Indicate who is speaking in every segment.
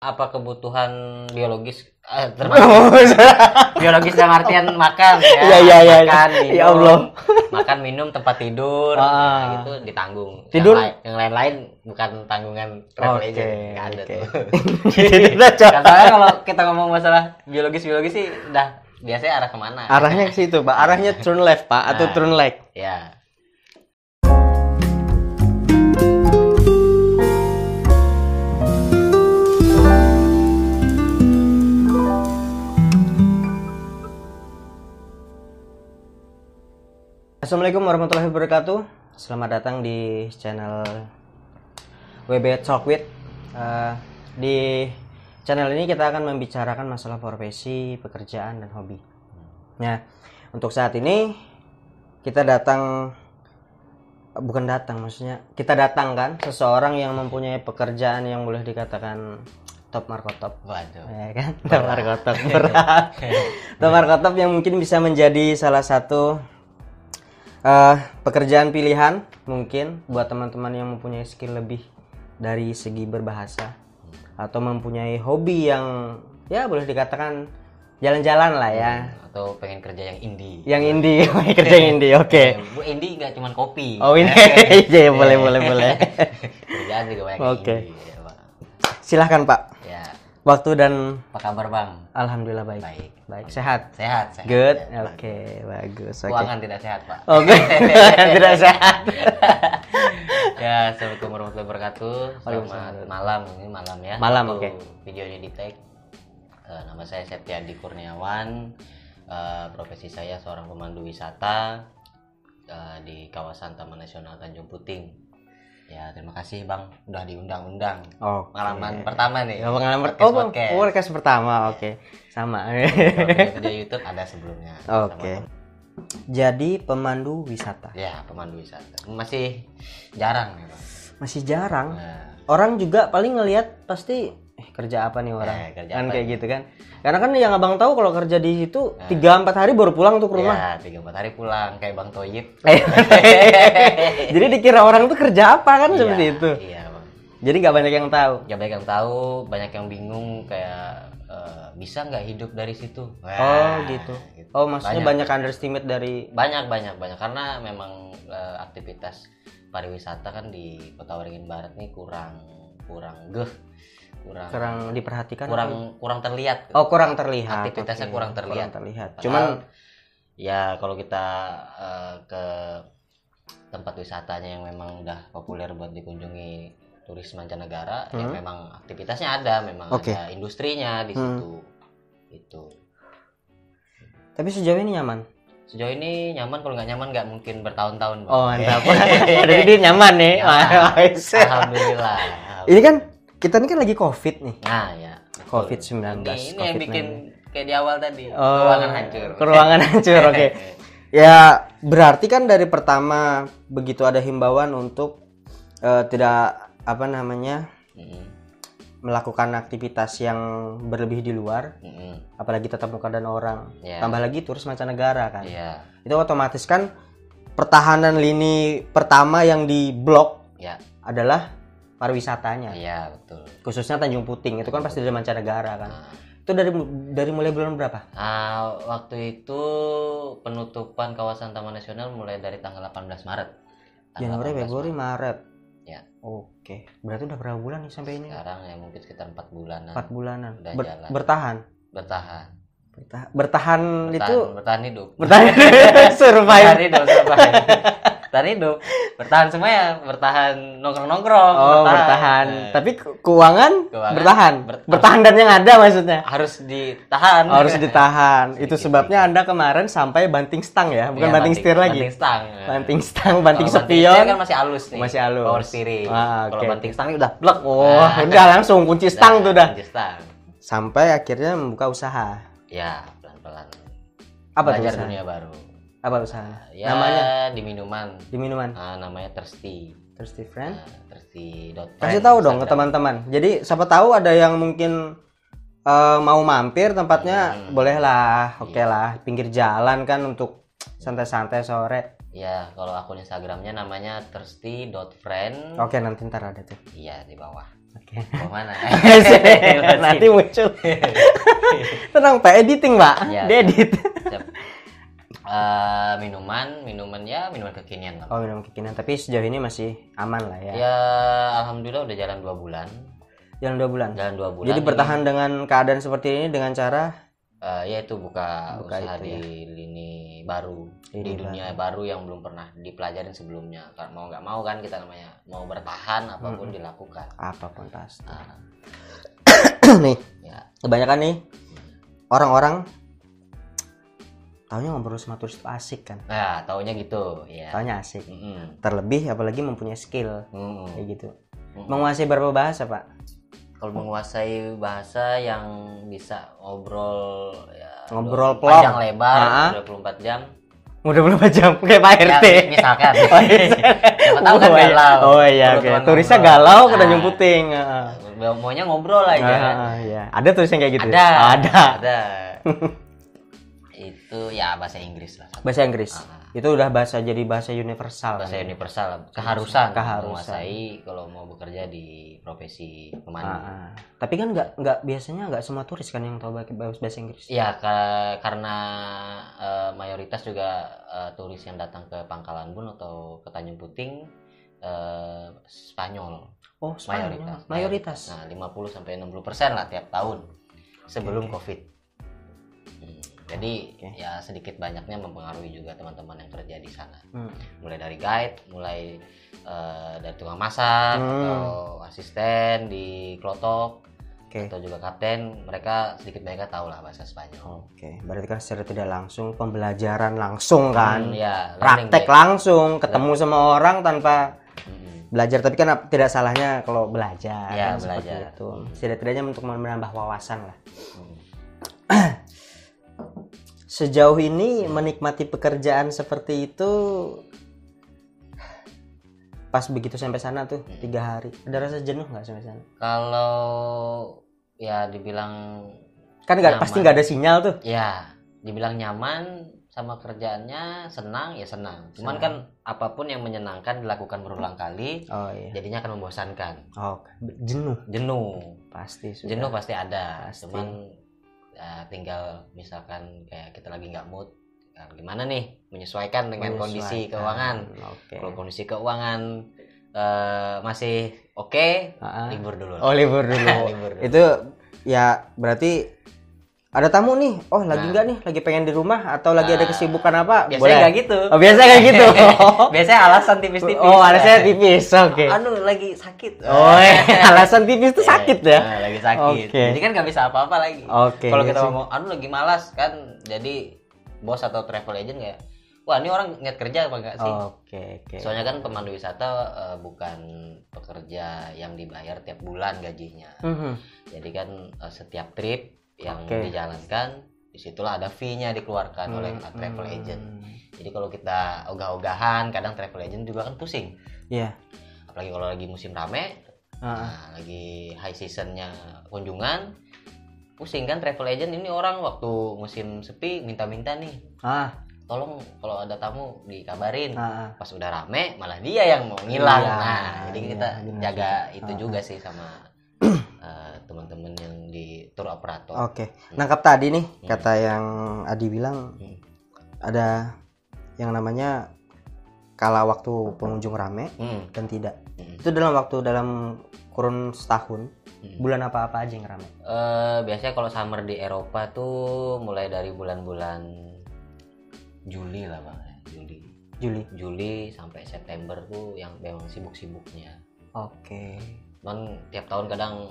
Speaker 1: apa kebutuhan biologis termasuk biologis dalam artian makan ya. Makan, minum,
Speaker 2: ya Allah.
Speaker 1: Makan, minum, tempat tidur, gitu ditanggung.
Speaker 2: Tidur
Speaker 1: yang lain bukan tanggungan travel agent, nggak ada tuh. Karena kalau kita ngomong masalah biologis sih udah biasanya arah kemana?
Speaker 2: Arahnya ke situ, Pak. Arahnya turn left, Pak, atau turn right.
Speaker 1: Ya.
Speaker 2: Assalamualaikum warahmatullahi wabarakatuh. Selamat datang di channel WB Talk With. Di channel ini kita akan membicarakan masalah profesi, pekerjaan, dan hobi. Nah, untuk saat ini kita kita datangkan seseorang yang mempunyai pekerjaan yang boleh dikatakan top markotop.
Speaker 1: Waduh.
Speaker 2: Ya kan? Top markotop berat. Top markotop yang mungkin bisa menjadi salah satu pekerjaan pilihan mungkin buat teman-teman yang mempunyai skill lebih dari segi berbahasa atau mempunyai hobi yang ya boleh dikatakan jalan-jalan lah ya,
Speaker 1: atau pengen kerja yang indie.
Speaker 2: Kerja yang indie. Oke.
Speaker 1: Bu, indie nggak cuma kopi.
Speaker 2: Oh ini ya boleh.
Speaker 1: Kerjaan juga banyak.
Speaker 2: Oke.
Speaker 1: Indie, ya, Pak.
Speaker 2: Silahkan Pak.
Speaker 1: Ya.
Speaker 2: Waktu dan
Speaker 1: Apa kabar Bang?
Speaker 2: Alhamdulillah baik. Sehat. Good. Oke, bagus.
Speaker 1: Keuangan tidak sehat Pak.
Speaker 2: Oke. Tidak sehat.
Speaker 1: Ya, assalamualaikum warahmatullahi wabarakatuh. Selamat malam, ini malam ya.
Speaker 2: Malam, oke.
Speaker 1: Videonya di tag. Nama saya Septiadi Kurniawan. Profesi saya seorang pemandu wisata di kawasan Taman Nasional Tanjung Puting. Ya, terima kasih Bang, udah diundang-undang. Pengalaman pertama nih.
Speaker 2: Ya, pengalaman podcast pertama. Oke. Sama.
Speaker 1: Video YouTube ada sebelumnya.
Speaker 2: Oke. Jadi pemandu wisata.
Speaker 1: Ya, pemandu wisata. Masih jarang ya, Bang.
Speaker 2: Masih jarang. Orang juga paling ngelihat pasti kerja apa nih orang. Kan kayak gitu kan. Karena kan yang Abang tahu kalau kerja di situ 3-4 hari baru pulang tuh ke rumah.
Speaker 1: Ya, 3-4 hari pulang kayak Bang Toyib.
Speaker 2: Jadi dikira orang tuh kerja apa kan seperti itu.
Speaker 1: Iya, Bang.
Speaker 2: Jadi nggak banyak yang tahu.
Speaker 1: Nggak banyak yang tahu, banyak yang bingung kayak bisa nggak hidup dari situ.
Speaker 2: Gitu. Oh, maksudnya banyak underestimate dari
Speaker 1: banyak karena memang aktivitas pariwisata kan di Kota Waringin Barat nih kurang
Speaker 2: diperhatikan,
Speaker 1: kurang terlihat.
Speaker 2: Kurang terlihat.
Speaker 1: Aktivitasnya kurang terlihat.
Speaker 2: Cuman
Speaker 1: ya kalau kita ke tempat wisatanya yang memang udah populer buat dikunjungi turis mancanegara, ya memang aktivitasnya ada, ada industrinya di situ. Itu. Tapi
Speaker 2: sejauh ini nyaman.
Speaker 1: Sejauh ini nyaman, kalau nggak nyaman nggak mungkin bertahun-tahun.
Speaker 2: Oh, mantap. Jadi dia nyaman nih.
Speaker 1: Alhamdulillah.
Speaker 2: Ini kan kita ini kan lagi COVID nih.
Speaker 1: Nah, ya.
Speaker 2: COVID-19.
Speaker 1: Ini yang bikin kayak di awal tadi, ruangan hancur.
Speaker 2: Ruangan hancur, oke. Ya, berarti kan dari pertama begitu ada himbauan untuk tidak melakukan aktivitas yang berlebih di luar, apalagi tatap muka dan orang, tambah lagi turis mancanegara kan. Itu otomatis kan pertahanan lini pertama yang diblok adalah pariwisatanya.
Speaker 1: Iya, betul.
Speaker 2: Khususnya Tanjung Puting itu kan pasti dari mancanegara kan. Itu dari mulai bulan berapa?
Speaker 1: Waktu itu penutupan kawasan Taman Nasional mulai dari tanggal 18 Maret.
Speaker 2: Januari, Februari, Maret.
Speaker 1: Ya.
Speaker 2: Oke. Berarti udah berapa bulan nih sampai ini?
Speaker 1: Sekarang ya mungkin sekitar 4 bulanan.
Speaker 2: 4 bulanan.
Speaker 1: Udah jalan.
Speaker 2: Bertahan
Speaker 1: hidup.
Speaker 2: Survive.
Speaker 1: Bertahan hidup. Bertahan semua ya, bertahan nongkrong.
Speaker 2: Bertahan. Tapi keuangan bertahan. Bertahan dan yang ada maksudnya.
Speaker 1: Harus ditahan.
Speaker 2: Itu sebabnya Anda kemarin sampai banting stang ya, bukan banting setir lagi. Banting stang, banting spion.
Speaker 1: Kan masih halus nih.
Speaker 2: Masih halus.
Speaker 1: Power steering. Kalau banting stang udah blek.
Speaker 2: Udah langsung kunci stang tuh udah.
Speaker 1: Kunci stang.
Speaker 2: Sampai akhirnya membuka usaha.
Speaker 1: Ya, pelan-pelan.
Speaker 2: Apa
Speaker 1: belajar
Speaker 2: tuh
Speaker 1: dunia baru.
Speaker 2: Apa usahanya?
Speaker 1: Ya, namanya di minuman. Namanya Thirsty
Speaker 2: Friend.
Speaker 1: Thirsty.friend.
Speaker 2: Kasih tahu dong ke teman-teman. Jadi siapa tahu ada yang mungkin mau mampir tempatnya, bolehlah. Oke lah, pinggir jalan kan untuk santai-santai sore.
Speaker 1: Ya, kalau akun Instagramnya namanya thirsty.friend.
Speaker 2: Oke, nanti ntar ada tuh.
Speaker 1: Iya, di bawah. Mau mana?
Speaker 2: Nanti muncul. Tenang Pak, editing Pak.
Speaker 1: Ya,
Speaker 2: Diedit.
Speaker 1: siap. Minuman ya minuman kekinian lah.
Speaker 2: Oh, minum kekinian. Tapi sejauh ini masih aman lah ya.
Speaker 1: Ya alhamdulillah udah jalan 2 bulan.
Speaker 2: Jalan 2 bulan.
Speaker 1: Jalan 2 bulan.
Speaker 2: Jadi bertahan dengan keadaan seperti ini dengan cara
Speaker 1: yaitu buka usaha
Speaker 2: itu,
Speaker 1: di
Speaker 2: ya.
Speaker 1: lini baru,
Speaker 2: Lini
Speaker 1: di dunia baru yang belum pernah dipelajarin sebelumnya. Karena mau nggak mau kan kita namanya mau bertahan apapun dilakukan.
Speaker 2: apapun pasti.
Speaker 1: Nah,
Speaker 2: Nih,
Speaker 1: ya.
Speaker 2: kebanyakan nih orang-orang taunya ngobrol sama turis itu asik kan.
Speaker 1: Nah, taunya gitu, ya.
Speaker 2: Taunya asik.
Speaker 1: Mm-mm.
Speaker 2: Terlebih apalagi mempunyai skill
Speaker 1: Mm-mm.
Speaker 2: kayak gitu.
Speaker 1: Mm-mm.
Speaker 2: Menguasai berapa bahasa, Pak?
Speaker 1: Kalau menguasai bahasa yang bisa ngobrol ya,
Speaker 2: Ngobrol plong.
Speaker 1: panjang lebar
Speaker 2: Ah.
Speaker 1: 24 jam.
Speaker 2: Udah berapa jam kayak Pak RT.
Speaker 1: Ya, misalkan. Siapa tahu kan
Speaker 2: iya.
Speaker 1: galau.
Speaker 2: Oh iya, oke.
Speaker 1: Kebetulan
Speaker 2: Turisnya
Speaker 1: ngobrol.
Speaker 2: galau ke
Speaker 1: Nah,
Speaker 2: Tanjung Puting.
Speaker 1: maunya ngobrol aja.
Speaker 2: Iya. Ada turis yang kayak gitu?
Speaker 1: Ada. Itu ya bahasa Inggris lah.
Speaker 2: Bahasa Inggris. Itu udah jadi bahasa universal.
Speaker 1: Bahasa
Speaker 2: kan?
Speaker 1: universal, keharusan
Speaker 2: Keharusan.
Speaker 1: menguasai kalau mau bekerja di profesi pemandu.
Speaker 2: Tapi kan nggak biasanya nggak semua turis kan yang tahu bahasa Inggris.
Speaker 1: Ya karena mayoritas juga turis yang datang ke Pangkalan Bun atau ke Tanjung Puting Spanyol.
Speaker 2: Oh, mayoritas.
Speaker 1: Nah, 50-60% lah tiap tahun sebelum Covid. Jadi ya sedikit banyaknya mempengaruhi juga teman-teman yang kerja di sana. Mulai dari guide, mulai dari tukang masak atau asisten di klotok, atau juga kapten, mereka sedikit banyaknya tahu lah bahasa Spanyol.
Speaker 2: Oke, berarti kan secara tidak langsung pembelajaran langsung kan,
Speaker 1: Ya,
Speaker 2: praktek langsung, ketemu sama orang tanpa belajar. Tapi kan tidak salahnya kalau belajar.
Speaker 1: Ya,
Speaker 2: kan, seperti
Speaker 1: belajar.
Speaker 2: itu. Setidaknya untuk menambah wawasan lah. Sejauh ini menikmati pekerjaan seperti itu, pas begitu sampai sana tuh 3 hari, ada rasa jenuh nggak sampai sana?
Speaker 1: Kalau ya dibilang
Speaker 2: Kan pasti nggak ada sinyal tuh.
Speaker 1: ya dibilang nyaman sama kerjaannya, senang ya senang. Cuman kan apapun yang menyenangkan dilakukan berulang kali,
Speaker 2: Oh iya.
Speaker 1: jadinya akan membosankan.
Speaker 2: Oh, jenuh pasti sudah.
Speaker 1: Jenuh pasti ada.
Speaker 2: Pasti.
Speaker 1: Cuman tinggal misalkan kayak kita lagi nggak mood, gimana nih menyesuaikan dengan kondisi keuangan. Kalau kondisi keuangan masih oke, libur dulu.
Speaker 2: Oh, libur dulu. Itu ya berarti ada tamu nih. Oh, lagi nggak nih? Lagi pengen di rumah atau lagi ada kesibukan apa?
Speaker 1: Biasanya nggak gitu.
Speaker 2: Oh, biasanya kayak gitu.
Speaker 1: Biasanya alasan tipis-tipis.
Speaker 2: Oh, alasannya tipis. Oke.
Speaker 1: Lagi sakit.
Speaker 2: Oh, alasan tipis tuh sakit ya?
Speaker 1: Lagi sakit.
Speaker 2: Oke.
Speaker 1: Jadi kan nggak bisa apa-apa lagi.
Speaker 2: Oke.
Speaker 1: Kalau kita ngomong, lagi malas kan, jadi bos atau travel agent kayak, wah ini orang niat kerja apa enggak sih?
Speaker 2: Oke.
Speaker 1: Soalnya kan pemandu wisata bukan pekerja yang dibayar tiap bulan gajinya. Jadi kan setiap trip yang dijalankan, disitulah ada fee-nya dikeluarkan oleh travel agent. Jadi kalau kita ogah-ogahan, kadang travel agent juga kan pusing.
Speaker 2: Iya.
Speaker 1: Apalagi kalau lagi musim rame, lagi high seasonnya kunjungan, pusing kan travel agent ini. Orang waktu musim sepi minta-minta nih, tolong kalau ada tamu dikabarin. Pas udah rame malah dia yang mau ngilang. Jadi kita jaga itu juga sih sama teman-teman yang di tour operator.
Speaker 2: Oke. Nangkap tadi nih kata yang Adi bilang, ada yang namanya kala waktu pengunjung rame dan tidak. Itu dalam kurun setahun, bulan apa aja yang rame?
Speaker 1: Biasanya kalau summer di Eropa tuh mulai dari bulan-bulan Juli lah Bang. Juli sampai September tuh yang memang sibuk-sibuknya.
Speaker 2: Oke.
Speaker 1: Cuman tiap tahun kadang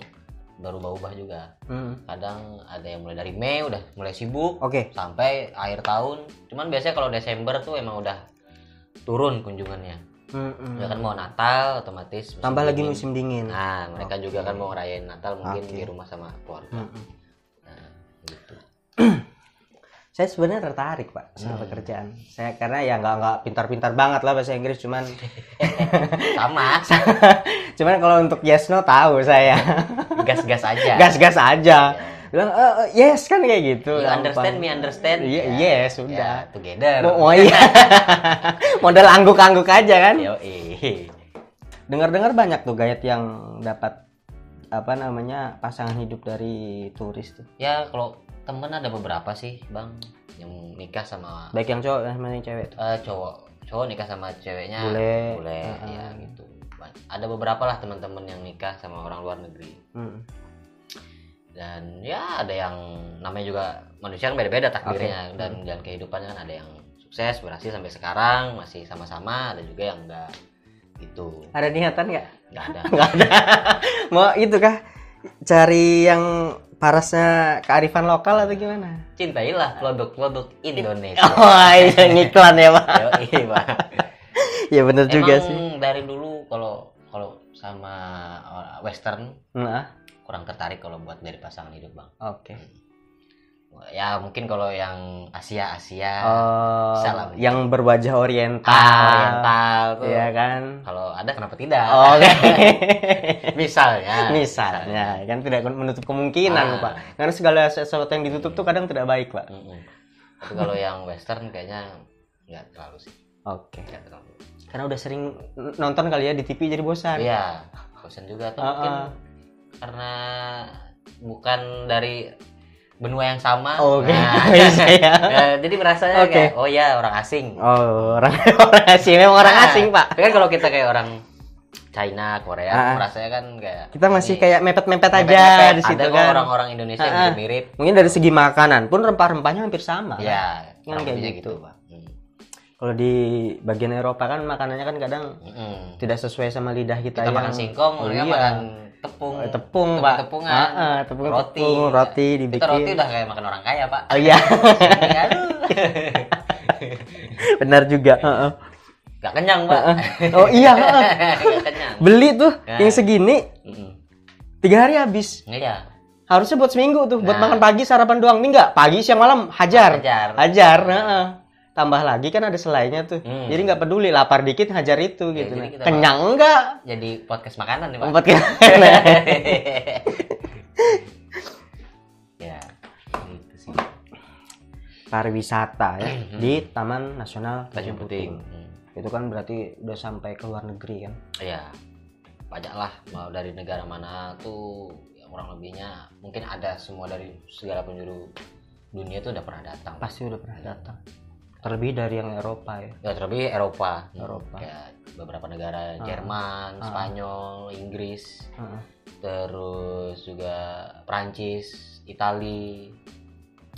Speaker 1: berubah-ubah juga. Kadang ada yang mulai dari Mei udah mulai sibuk sampai akhir tahun. Cuman biasanya kalau Desember tuh emang udah turun kunjungannya. Ya kan mau Natal otomatis
Speaker 2: tambah lagi musim dingin.
Speaker 1: Nah, mereka juga kan mau ngerayain Natal mungkin di rumah sama keluarga. Nah, gitu.
Speaker 2: Saya sebenarnya tertarik Pak sama pekerjaan saya, karena ya nggak pintar-pintar banget lah bahasa Inggris, cuman cuman kalau untuk yes no tahu saya.
Speaker 1: Gas-gas aja.
Speaker 2: Gas-gas aja. Bilang yes kan kayak gitu.
Speaker 1: You understand me understand.
Speaker 2: Yes sudah.
Speaker 1: Together.
Speaker 2: Oh iya. Modal angguk-angguk aja kan.
Speaker 1: Dengar-dengar
Speaker 2: banyak tuh guide yang dapat apa namanya pasangan hidup dari turis tuh?
Speaker 1: Ya kalau temen ada beberapa sih bang yang nikah sama
Speaker 2: Baik yang cowok sama yang cewek tuh.
Speaker 1: cowok nikah sama ceweknya
Speaker 2: Bule.
Speaker 1: ya gitu. Ada beberapa lah teman-teman yang nikah sama orang luar negeri. Dan ya ada yang namanya juga manusia kan beda-beda takdirnya dan jalan kehidupannya kan ada yang sukses berhasil sampai sekarang masih sama-sama, ada juga yang enggak gitu.
Speaker 2: Ada niatan nggak?
Speaker 1: Nggak ada.
Speaker 2: Nggak ada. Mau itu kah? Cari yang parasnya kearifan lokal atau gimana?
Speaker 1: Cintailah produk-produk Indonesia.
Speaker 2: Oh iya ngiklan ya pak.
Speaker 1: Yoi, Pak.
Speaker 2: Ya bener juga
Speaker 1: Emang
Speaker 2: sih.
Speaker 1: dari dulu kalau sama Western
Speaker 2: Nah,
Speaker 1: kurang tertarik kalau buat dari pasangan hidup bang.
Speaker 2: oke.
Speaker 1: Ya mungkin kalau yang Asia
Speaker 2: Oh,
Speaker 1: bisa lah.
Speaker 2: yang berwajah oriental.
Speaker 1: Oriental tuh.
Speaker 2: Iya kan?
Speaker 1: Kalau ada kenapa tidak?
Speaker 2: Oke.
Speaker 1: Misalnya.
Speaker 2: Kan tidak menutup kemungkinan pak. Karena segala sesuatu yang ditutup tuh kadang tidak baik pak.
Speaker 1: Tapi kalau yang Western kayaknya nggak terlalu sih.
Speaker 2: Oke.
Speaker 1: Nggak terlalu.
Speaker 2: Karena udah sering nonton kali ya di TV jadi bosan.
Speaker 1: Iya, bosan juga tuh mungkin karena bukan dari benua yang sama.
Speaker 2: Oke.
Speaker 1: Nah,
Speaker 2: Bisa ya.
Speaker 1: jadi merasanya kayak oh ya orang asing.
Speaker 2: Oh, orang asing memang orang asing pak.
Speaker 1: Tapi kan kalau kita kayak orang China, Korea, merasanya kan kayak
Speaker 2: Kita masih kayak mepet-mepet aja
Speaker 1: mepet-mepet.
Speaker 2: di situ
Speaker 1: Ada kok
Speaker 2: kan.
Speaker 1: orang-orang Indonesia yang mirip.
Speaker 2: Mungkin dari segi makanan pun rempah-rempahnya hampir sama.
Speaker 1: Ya,
Speaker 2: kan kayak
Speaker 1: lebihnya
Speaker 2: gitu.
Speaker 1: Pak.
Speaker 2: Kalau di bagian Eropa kan makanannya kan kadang tidak sesuai sama lidah kita,
Speaker 1: Kita
Speaker 2: yang
Speaker 1: makan singkong, mereka makan tepung.
Speaker 2: Tepung, Pak.
Speaker 1: Tepungan.
Speaker 2: Tepung,
Speaker 1: Roti.
Speaker 2: roti dibikin.
Speaker 1: Kita roti udah kayak makan orang kaya, Pak.
Speaker 2: Oh iya.
Speaker 1: Aduh.
Speaker 2: Benar juga.
Speaker 1: Gak kenyang, Pak.
Speaker 2: Oh iya.
Speaker 1: Gak kenyang.
Speaker 2: Beli tuh yang segini 3 hari habis.
Speaker 1: Iya.
Speaker 2: Harusnya buat seminggu tuh, buat makan pagi sarapan doang. Ini enggak, pagi siang malam hajar. Tambah lagi kan ada selainya tuh. Jadi nggak peduli, lapar dikit hajar itu gitu.
Speaker 1: Jadi kita
Speaker 2: kenyang enggak?
Speaker 1: Jadi podcast makanan nih, Pak. Ya, gitu sih.
Speaker 2: Pariwisata ya di Taman Nasional
Speaker 1: Tanjung Puting.
Speaker 2: Itu kan berarti udah sampai ke luar negeri kan?
Speaker 1: Iya. Banyak lah, mau dari negara mana tuh ya, kurang lebihnya mungkin ada semua dari segala penjuru dunia tuh udah pernah datang.
Speaker 2: Pasti udah pernah datang. Terlebih dari yang Eropa ya.
Speaker 1: Ya terlebih Eropa.
Speaker 2: Eropa.
Speaker 1: Ya, beberapa negara Jerman, Spanyol, Inggris. Terus juga Prancis, Itali.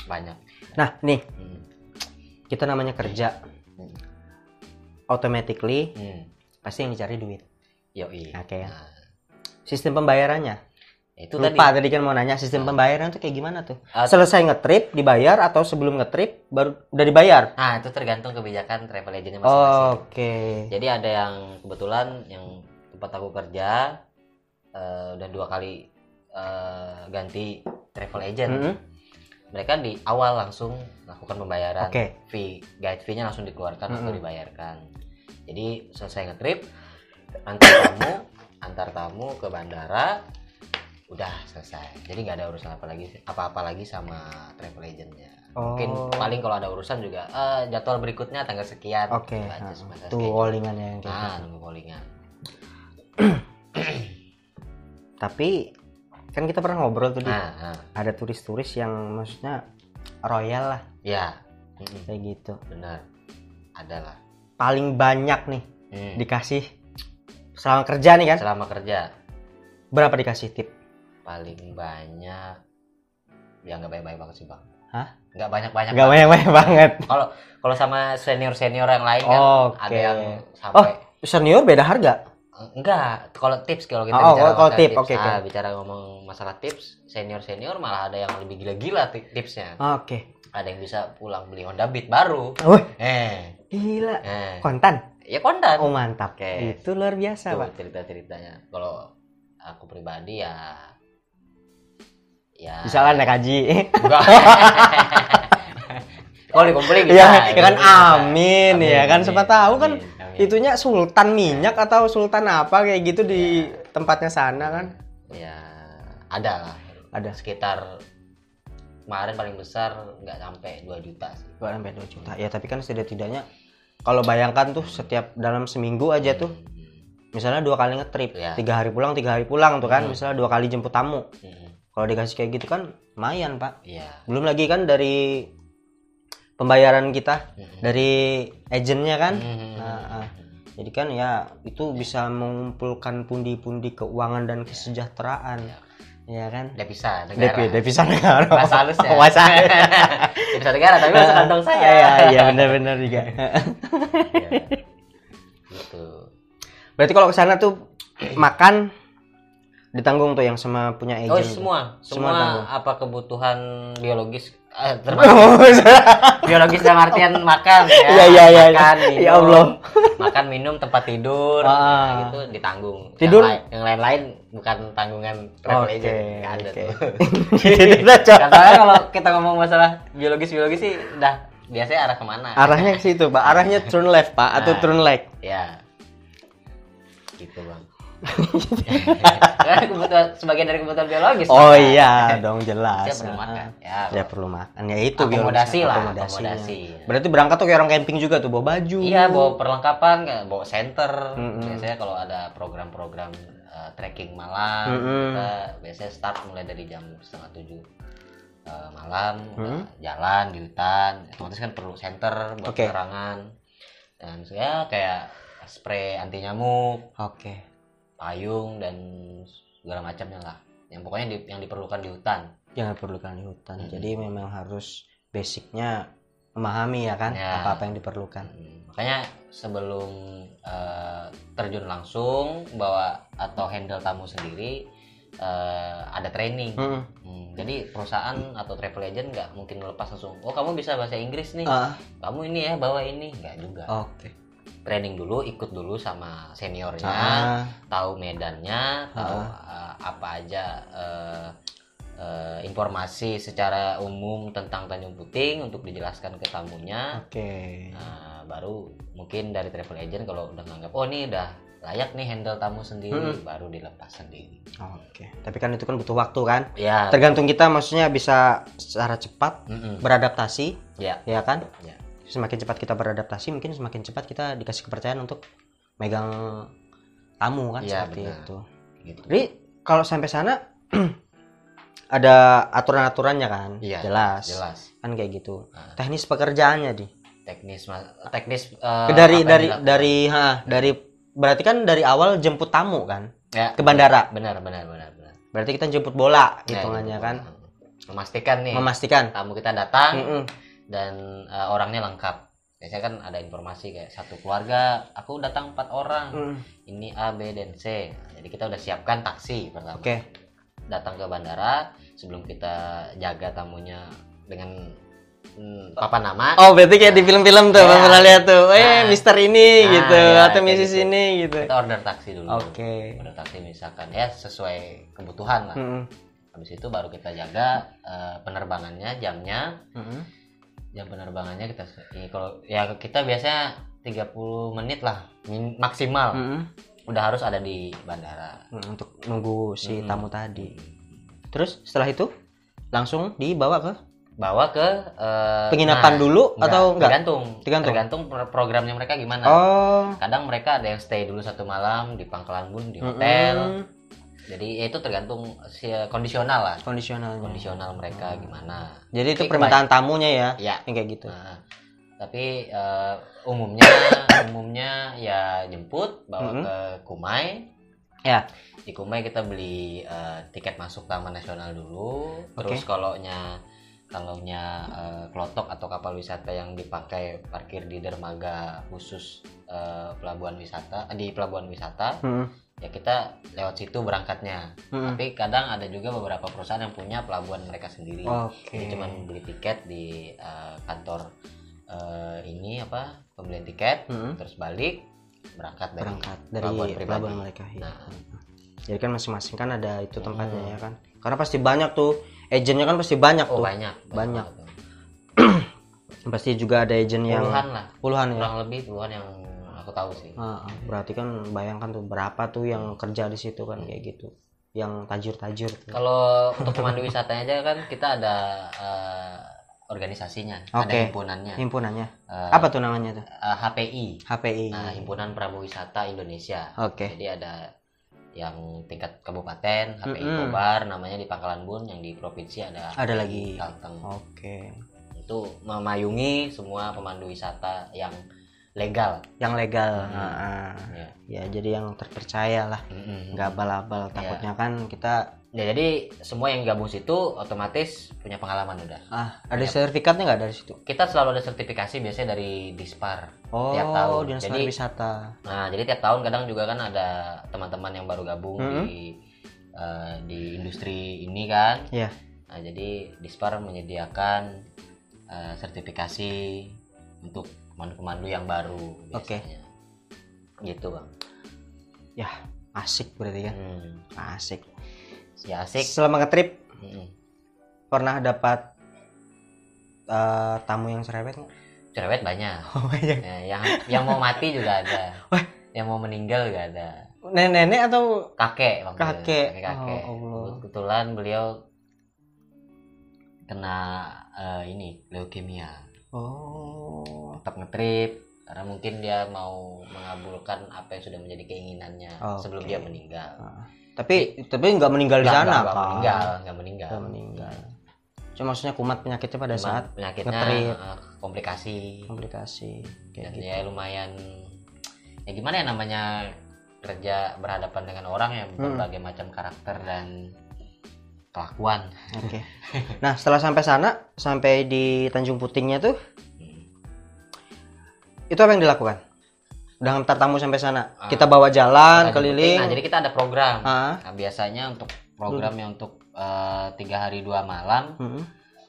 Speaker 1: Banyak.
Speaker 2: Nah, nih. Kita namanya kerja. Automatically pasti yang dicari duit.
Speaker 1: Yoi.
Speaker 2: Oke. Sistem pembayarannya. Itu lupa tadi kan mau nanya sistem pembayaran tuh kayak gimana tuh? Selesai ngetrip dibayar atau sebelum ngetrip baru udah dibayar?
Speaker 1: Nah, itu tergantung kebijakan travel agentnya masing-masing.
Speaker 2: Oke.
Speaker 1: Jadi ada yang kebetulan yang tempat aku kerja udah 2 kali ganti travel agent. Mereka di awal langsung lakukan pembayaran. Fee, guide fee-nya langsung dikeluarkan atau dibayarkan. Jadi selesai ngetrip antar tamu ke bandara udah selesai, jadi nggak ada urusan apa-apa lagi sama travel agentnya. Mungkin paling kalau ada urusan juga jadwal berikutnya tanggal sekian.
Speaker 2: Tuh callingan yang
Speaker 1: nunggu callingan.
Speaker 2: Tapi kan kita pernah ngobrol tuh ada turis-turis yang maksudnya royal lah
Speaker 1: ya,
Speaker 2: kayak gitu.
Speaker 1: Benar, ada lah.
Speaker 2: Paling banyak nih dikasih selama kerja nih kan,
Speaker 1: selama kerja
Speaker 2: berapa dikasih tip?
Speaker 1: Paling banyak ya nggak banyak banget sih bang. Nggak banyak
Speaker 2: banget.
Speaker 1: Kalau sama senior yang lain kan ada yang sampai
Speaker 2: senior beda harga.
Speaker 1: Enggak, kalau tips kalau kita bicara
Speaker 2: kalau tips,
Speaker 1: bicara ngomong masalah tips, senior malah ada yang lebih gila-gila tipsnya. Ada yang bisa pulang beli Honda Beat baru.
Speaker 2: Gila. Kontan?
Speaker 1: Ya kontan.
Speaker 2: Oh mantap. Itu luar biasa, Pak.
Speaker 1: Cerita-ceritanya. Kalau aku pribadi ya
Speaker 2: bisa lah naik haji.
Speaker 1: Enggak. Kalau dikumpulin bisa.
Speaker 2: Ya kan amin ya kan, siapa tahu kan itunya sultan minyak atau sultan apa kayak gitu di tempatnya sana kan.
Speaker 1: Ya ada lah. Ada sekitar kemarin paling besar nggak sampai 2 juta sih.
Speaker 2: 2 juta. Ya tapi kan setidaknya kalau bayangkan tuh setiap dalam seminggu aja tuh misalnya 2 kali ngetrip,
Speaker 1: Ya.
Speaker 2: 3 hari pulang 3 hari pulang tuh kan, misalnya 2 kali jemput tamu. Kalau dikasih kayak gitu kan lumayan Pak.
Speaker 1: Iya.
Speaker 2: Belum lagi kan dari pembayaran kita dari agennya kan. Nah, jadi kan ya itu bisa mengumpulkan pundi-pundi keuangan dan kesejahteraan. Ya kan?
Speaker 1: Devisa negara.
Speaker 2: Devisa negara.
Speaker 1: Bahasa halus ya.
Speaker 2: Bahasa halus.
Speaker 1: Devisa negara tapi masuk kantong saya.
Speaker 2: Iya benar-benar juga.
Speaker 1: Iya. Gitu.
Speaker 2: Berarti kalau ke sana tuh makan ditanggung tuh yang sama punya agent.
Speaker 1: Oh,
Speaker 2: tuh.
Speaker 1: semua
Speaker 2: tanggung.
Speaker 1: apa kebutuhan biologis biologis dalam artian makan ya.
Speaker 2: Iya.
Speaker 1: Makan, minum,
Speaker 2: Ya Allah.
Speaker 1: makan, minum, tempat tidur, gitu ditanggung.
Speaker 2: Tidur?
Speaker 1: Yang lain-lain bukan tanggungan travel agent. Nggak ada tuh. Katanya kalau kita ngomong masalah biologis sih udah biasanya arah kemana?
Speaker 2: Arahnya ke situ, Pak. Arahnya turn left, Pak, atau turn right.
Speaker 1: Ya. Gitu, Bang. Karena kebutuhan sebagian dari kebutuhan biologis.
Speaker 2: Oh iya, dong jelas.
Speaker 1: Dia perlu makan.
Speaker 2: Ya perlu makan. Ya itu
Speaker 1: Akomodasi
Speaker 2: biologis,
Speaker 1: lah,
Speaker 2: akomodasinya.
Speaker 1: akomodasi.
Speaker 2: Berarti berangkat tuh kayak orang camping juga tuh, bawa baju.
Speaker 1: Iya, bawa perlengkapan, kayak bawa center. Biasanya kalau ada program-program trekking malam, kita biasanya start mulai dari jam 6:30 malam, jalan di hutan. Otomatis kan perlu center buat penerangan. Dan ya kayak spray anti nyamuk, payung dan segala macamnya lah. Yang pokoknya yang diperlukan di hutan.
Speaker 2: Yang diperlukan di hutan. Jadi memang harus basicnya memahami ya kan apa-apa yang diperlukan.
Speaker 1: Makanya sebelum terjun langsung bawa atau handle tamu sendiri ada training. Jadi perusahaan atau travel agent nggak mungkin melepas langsung. Oh kamu bisa bahasa Inggris nih, kamu ini ya bawa ini, nggak juga. Training dulu, ikut dulu sama seniornya, tahu medannya, tahu apa aja informasi secara umum tentang Tanjung Puting untuk dijelaskan ke tamunya. Nah, baru mungkin dari travel agent kalau udah nganggap oh ini udah layak nih handle tamu sendiri, baru dilepas sendiri.
Speaker 2: Tapi kan itu kan butuh waktu kan?
Speaker 1: Ya.
Speaker 2: Tergantung kita, maksudnya bisa secara cepat beradaptasi, ya kan?
Speaker 1: Ya.
Speaker 2: Semakin cepat kita beradaptasi, mungkin semakin cepat kita dikasih kepercayaan untuk megang tamu kan, seperti
Speaker 1: benar.
Speaker 2: itu.
Speaker 1: Gitu.
Speaker 2: Jadi kalau sampai sana ada aturan-aturannya kan? Jelas. Kan kayak gitu. Teknis pekerjaannya
Speaker 1: Teknis
Speaker 2: dari berarti kan dari awal jemput tamu kan?
Speaker 1: Ya,
Speaker 2: ke bandara.
Speaker 1: Benar.
Speaker 2: Berarti kita jemput bola hitungannya kan?
Speaker 1: Memastikan tamu kita datang dan orangnya lengkap. Biasanya kan ada informasi kayak satu keluarga, aku datang 4 orang. Ini A, B, dan C. Nah, jadi kita udah siapkan taksi pertama. Datang ke bandara, sebelum kita jaga tamunya dengan papan nama.
Speaker 2: Oh, berarti kayak di film-film tuh, pernah lihat tuh. Mister ini gitu atau Mrs.
Speaker 1: gitu.
Speaker 2: ini gitu.
Speaker 1: Kita order taksi dulu.
Speaker 2: Order
Speaker 1: taksi misalkan ya sesuai kebutuhan lah. Habis itu baru kita jaga penerbangannya, jamnya. Jam penerbangannya kalau ya kita biasanya 30 menit lah maksimal. Udah harus ada di bandara
Speaker 2: untuk nunggu si tamu tadi. Terus setelah itu langsung dibawa ke penginapan dulu atau enggak?
Speaker 1: Tergantung programnya mereka gimana. Kadang mereka ada yang stay dulu 1 malam di Pangkalan Bun di hotel. Jadi itu tergantung kondisional lah. Kondisional mereka gimana.
Speaker 2: Jadi itu permintaan tamunya ya, yang kayak gitu.
Speaker 1: Tapi umumnya ya jemput bawa ke Kumai.
Speaker 2: Ya.
Speaker 1: Di Kumai kita beli tiket masuk Taman Nasional dulu. Terus kalau klotok atau kapal wisata yang dipakai parkir di dermaga khusus pelabuhan wisata, ya kita lewat situ berangkatnya. Tapi kadang ada juga beberapa perusahaan yang punya pelabuhan mereka sendiri. Jadi cuma beli tiket di kantor pembelian tiket, terus balik berangkat dari
Speaker 2: pelabuhan mereka. Jadi kan masing-masing kan ada itu tempatnya ya kan. Karena pasti banyak tuh agennya kan, pasti banyak tuh. Banyak. Pasti juga ada agen yang puluhan ya.
Speaker 1: Kurang lebih puluhan yang aku tahu sih.
Speaker 2: Berarti kan bayangkan tuh berapa tuh yang kerja di situ kan kayak gitu. Yang tajir-tajir tuh.
Speaker 1: Kalau untuk pemandu wisatanya aja kan kita ada organisasinya,
Speaker 2: Oke.
Speaker 1: ada himpunannya.
Speaker 2: Himpunannya.
Speaker 1: Eh,
Speaker 2: Apa tuh namanya tuh?
Speaker 1: HPI.
Speaker 2: HPI.
Speaker 1: Nah, Himpunan Pramu Wisata Indonesia.
Speaker 2: Oke.
Speaker 1: Jadi ada yang tingkat kabupaten, HPI
Speaker 2: Mm-mm.
Speaker 1: Kobar namanya di Pangkalan Bun, yang di provinsi ada
Speaker 2: Ada
Speaker 1: HPI
Speaker 2: lagi.
Speaker 1: Kalteng.
Speaker 2: Oke.
Speaker 1: Itu memayungi semua pemandu wisata yang legal.
Speaker 2: Yang legal.
Speaker 1: Ya.
Speaker 2: Ya, jadi yang terpercaya lah.
Speaker 1: Mm-mm.
Speaker 2: Nggak abal-abal. Takutnya kan kita
Speaker 1: Ya, jadi semua yang gabung situ otomatis punya pengalaman udah.
Speaker 2: ada sertifikatnya nggak dari situ?
Speaker 1: Kita selalu ada sertifikasi biasanya dari Dispar
Speaker 2: Oh,
Speaker 1: tiap tahun.
Speaker 2: dinas
Speaker 1: Jadi
Speaker 2: pariwisata.
Speaker 1: Nah, jadi tiap tahun kadang juga kan ada teman-teman yang baru gabung di industri ini kan.
Speaker 2: Iya.
Speaker 1: Nah, jadi Dispar menyediakan sertifikasi untuk pemandu-pemandu yang baru biasanya. Gitu, Bang.
Speaker 2: Ya, asik berarti kan. Asik.
Speaker 1: Ya asik.
Speaker 2: Selama ngetrip
Speaker 1: Mm-mm.
Speaker 2: pernah dapat tamu yang cerewet nggak?
Speaker 1: Cerewet banyak.
Speaker 2: Oh, banyak.
Speaker 1: Ya, yang mau mati juga ada. Yang mau meninggal juga ada.
Speaker 2: Nenek atau
Speaker 1: Kakek, Bang.
Speaker 2: kakek?
Speaker 1: Kakek.
Speaker 2: Oh, Allah.
Speaker 1: Kebetulan beliau kena leukemia.
Speaker 2: Oh.
Speaker 1: Tetap ngetrip karena mungkin dia mau mengabulkan apa yang sudah menjadi keinginannya sebelum dia meninggal.
Speaker 2: Tapi nggak meninggal di sana
Speaker 1: Nggak
Speaker 2: kan?
Speaker 1: meninggal.
Speaker 2: Nggak meninggal. Cuma maksudnya kumat penyakitnya pada saat
Speaker 1: penyakitnya
Speaker 2: ngetrip.
Speaker 1: komplikasi
Speaker 2: Kayak
Speaker 1: dan
Speaker 2: gitu.
Speaker 1: ya lumayan, ya gimana ya namanya kerja berhadapan dengan orang yang berbagai macam karakter dan kelakuan.
Speaker 2: Oke. Nah, setelah sampai sana, sampai di Tanjung Putingnya tuh, itu apa yang dilakukan? Udah ngantar tamu sampai sana. Kita bawa jalan keliling.
Speaker 1: Nah, jadi kita ada program.
Speaker 2: Ah.
Speaker 1: Nah, biasanya untuk programnya untuk 3 hari 2 malam.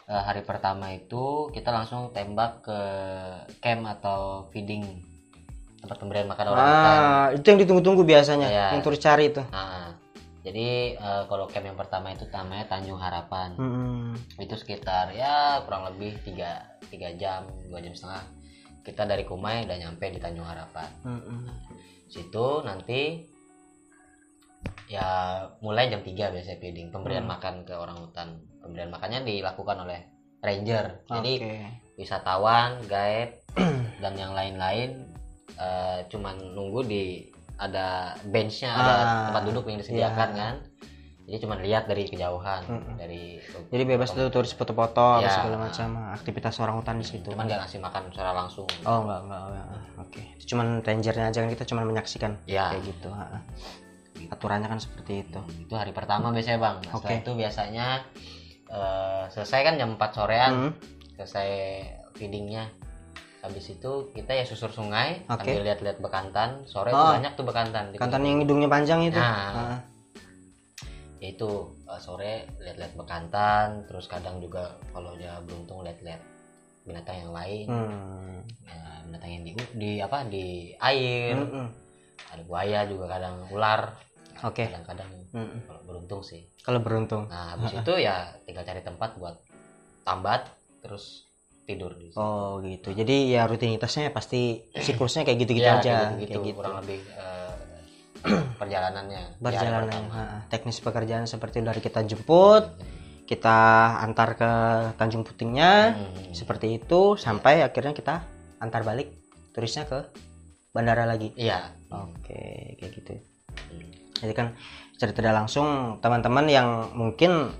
Speaker 1: Hari pertama itu kita langsung tembak ke camp atau feeding, tempat pemberian makan orang hutan.
Speaker 2: Itu yang ditunggu-tunggu biasanya,
Speaker 1: Iya.
Speaker 2: yang turis cari itu.
Speaker 1: Nah, jadi kalau camp yang pertama itu namanya Tanjung Harapan. Itu sekitar ya kurang lebih 3 jam, 2,5 jam. Kita dari Kumai udah nyampe di Tanjung Harapan. Situ nanti ya mulai jam 3 biasanya feeding, pemberian makan ke orang hutan. Pemberian makannya dilakukan oleh ranger. Jadi wisatawan, guide dan yang lain-lain cuman nunggu ada benchnya, ada tempat duduk yang disediakan kan. Jadi cuma lihat dari kejauhan,
Speaker 2: Jadi bebas tuh turis foto-foto
Speaker 1: Ya.
Speaker 2: segala macam aktivitas orang hutan di situ.
Speaker 1: cuman nggak ngasih makan secara langsung.
Speaker 2: Oh, enggak. Oke. Itu cuman rangernya aja kan, kita cuman menyaksikan
Speaker 1: Ya.
Speaker 2: kayak gitu. Aturannya kan seperti itu.
Speaker 1: Itu hari pertama biasanya, Bang. Nah, setelah itu biasanya selesai kan jam 4 sorean, selesai feedingnya. Habis itu kita ya susur sungai, sambil lihat-lihat bekantan. Sore itu banyak tuh bekantan.
Speaker 2: Bekantan yang hidungnya panjang itu.
Speaker 1: Nah, ya itu sore lihat-lihat bekantan, terus kadang juga kalau dia beruntung lihat-lihat binatang yang lain. Ya, binatang yang di air. Ada buaya juga, kadang ular.
Speaker 2: Oke.
Speaker 1: Kadang-kadang kalau beruntung sih.
Speaker 2: Kalau beruntung.
Speaker 1: Nah, habis itu ya tinggal cari tempat buat tambat terus tidur di situ.
Speaker 2: Oh, gitu. Jadi ya rutinitasnya pasti siklusnya kayak gitu-gitu
Speaker 1: Ya,
Speaker 2: aja.
Speaker 1: kayak gitu. Kurang lebih perjalanannya.
Speaker 2: Teknis pekerjaan seperti dari kita jemput, kita antar ke Tanjung Putingnya, seperti itu sampai akhirnya kita antar balik turisnya ke bandara lagi.
Speaker 1: Iya.
Speaker 2: Oke, kayak gitu. Jadi kan secara tidak langsung teman-teman yang mungkin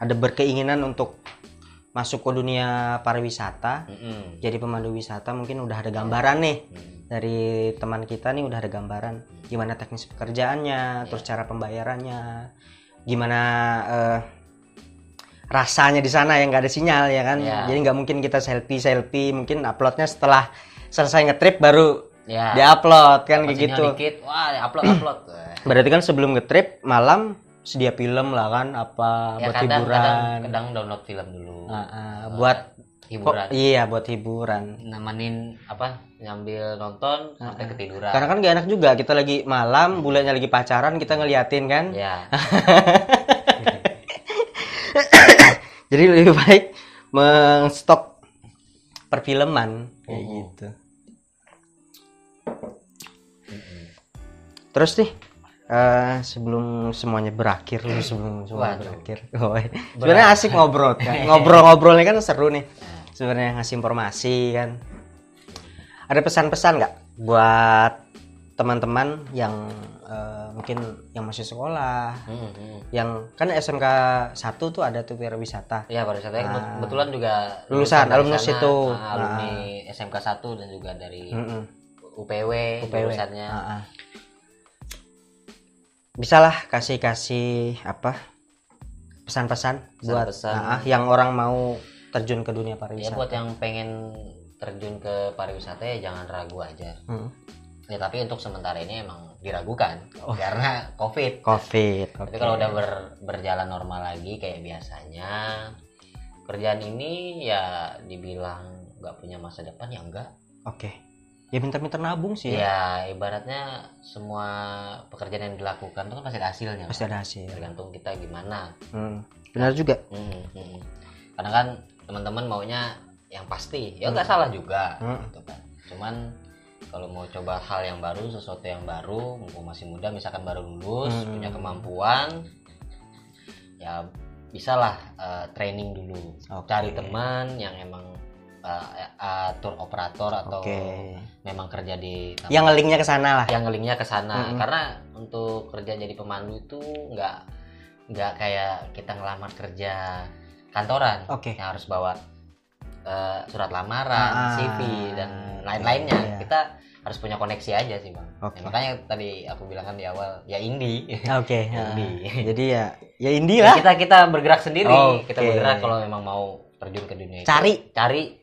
Speaker 2: ada berkeinginan untuk masuk ke dunia pariwisata, jadi pemandu wisata, mungkin udah ada gambaran nih dari teman kita nih, udah ada gambaran gimana teknis pekerjaannya, terus cara pembayarannya, gimana rasanya di sana yang nggak ada sinyal ya kan. Jadi nggak mungkin kita selfie, mungkin uploadnya setelah selesai ngetrip baru diupload kan, kayak gitu.
Speaker 1: Dikit, wah upload.
Speaker 2: Berarti kan sebelum ngetrip malam sedia film lah kan, apa
Speaker 1: Ya,
Speaker 2: buat hiburan.
Speaker 1: kadang download film dulu.
Speaker 2: Buat
Speaker 1: hiburan.
Speaker 2: Iya, buat hiburan.
Speaker 1: Nemenin nyambil nonton sampai ketiduran.
Speaker 2: Karena kan gak enak juga kita lagi malam, bulannya lagi pacaran, kita ngeliatin kan.
Speaker 1: Ya.
Speaker 2: Jadi lebih baik menstop perfilman kayak gitu. Terus nih sebelum semuanya berakhir, sebenarnya asik ngobrol kan. Ngobrol-ngobrolnya kan seru nih. sebenarnya ngasih informasi kan. Ada pesan-pesan nggak buat teman-teman yang mungkin yang masih sekolah, yang kan SMK 1 tuh ada tuh wirauwisata.
Speaker 1: Ya, pariwisata kebetulan juga
Speaker 2: lulusan alumnus
Speaker 1: sana,
Speaker 2: itu.
Speaker 1: alumni SMK 1 dan juga dari UPW jurusannya.
Speaker 2: Bisalah kasih apa pesan-pesan buat yang orang mau terjun ke dunia pariwisata.
Speaker 1: Ya, buat yang pengen terjun ke pariwisata ya jangan ragu aja. Ya, tapi untuk sementara ini emang diragukan karena COVID. Tapi kalau udah berjalan normal lagi kayak biasanya, kerjaan ini ya dibilang nggak punya masa depan ya enggak.
Speaker 2: Ya pintar-pintar nabung sih.
Speaker 1: Ya ibaratnya semua pekerjaan yang dilakukan itu kan pasti ada hasilnya.
Speaker 2: Pasti ada hasil.
Speaker 1: Tergantung kita gimana.
Speaker 2: Benar juga.
Speaker 1: Karena kan teman-teman maunya yang pasti, ya nggak salah juga, gitu kan. Cuman kalau mau coba hal yang baru, sesuatu yang baru, mumpung masih muda, misalkan baru lulus, punya kemampuan, ya bisalah training dulu, cari teman yang emang tour operator atau memang kerja di
Speaker 2: yang ngelingnya ke sana lah.
Speaker 1: Yang ngelingnya ke sana, karena untuk kerja jadi pemandu itu nggak kayak kita ngelamar kerja kantoran, yang harus bawa surat lamaran, CV dan lain-lainnya. Kita harus punya koneksi aja sih bang. Ya, makanya tadi aku bilang kan di awal ya indie. Indie.
Speaker 2: Jadi ya indie lah.
Speaker 1: Kita bergerak sendiri. Kita bergerak kalau memang mau terjun ke dunia
Speaker 2: cari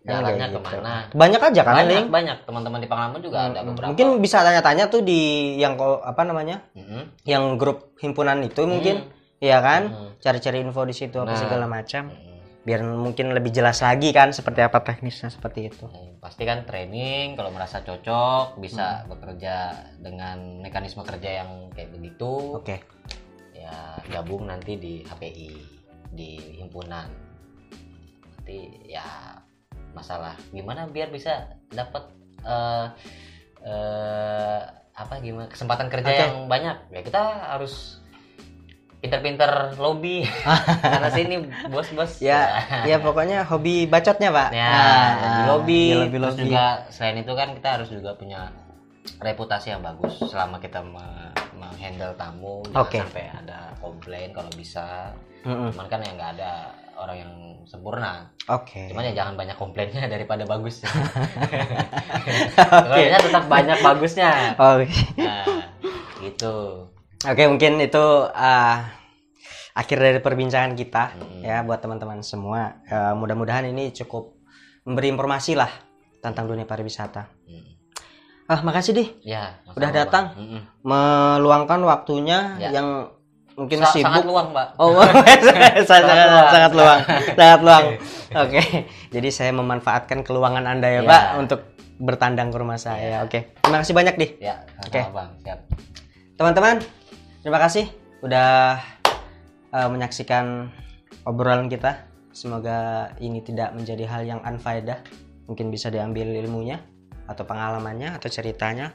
Speaker 1: jalannya
Speaker 2: gitu.
Speaker 1: kemana.
Speaker 2: Banyak aja kan
Speaker 1: banyak teman-teman di Pangalaman juga ada beberapa.
Speaker 2: Mungkin bisa tanya-tanya tuh di yang apa namanya yang grup himpunan itu mungkin ya kan, cari-cari info di situ apa segala macam. Biar mungkin lebih jelas lagi kan seperti apa teknisnya seperti itu.
Speaker 1: Pasti kan training, kalau merasa cocok bisa bekerja dengan mekanisme kerja yang kayak begitu. Ya gabung nanti di HPI, di himpunan. Nanti ya masalah gimana biar bisa dapat gimana kesempatan kerja yang banyak. Ya kita harus pinter-pinter lobby karena sini bos-bos
Speaker 2: ya pokoknya hobi bacotnya pak
Speaker 1: di lobby. Terus juga selain itu kan kita harus juga punya reputasi yang bagus selama kita menghandle tamu, jangan sampai ada komplain kalau bisa. Cuman kan ya nggak ada orang yang sempurna. Cuman ya jangan banyak komplainnya daripada bagus. Soalnya tetap banyak bagusnya. Nah, gitu.
Speaker 2: Mungkin itu akhir dari perbincangan kita ya buat teman-teman semua. Mudah-mudahan ini cukup memberi informasi lah tentang dunia pariwisata. Makasih Dih.
Speaker 1: Ya,
Speaker 2: udah datang, meluangkan waktunya yang mungkin sibuk.
Speaker 1: Sangat luang, Mbak.
Speaker 2: Sangat luang. Jadi saya memanfaatkan keluangan Anda ya, Pak, untuk bertandang ke rumah saya. Terima kasih banyak Dih.
Speaker 1: Ya, Bang. Siap.
Speaker 2: Teman-teman, terima kasih udah menyaksikan obrolan kita. Semoga ini tidak menjadi hal yang unfaedah. Mungkin bisa diambil ilmunya atau pengalamannya atau ceritanya.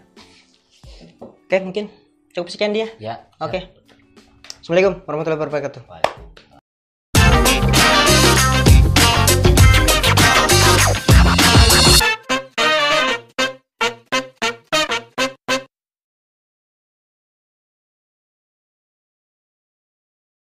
Speaker 2: Mungkin cukup sekian dia.
Speaker 1: Ya.
Speaker 2: Assalamualaikum warahmatullahi wabarakatuh.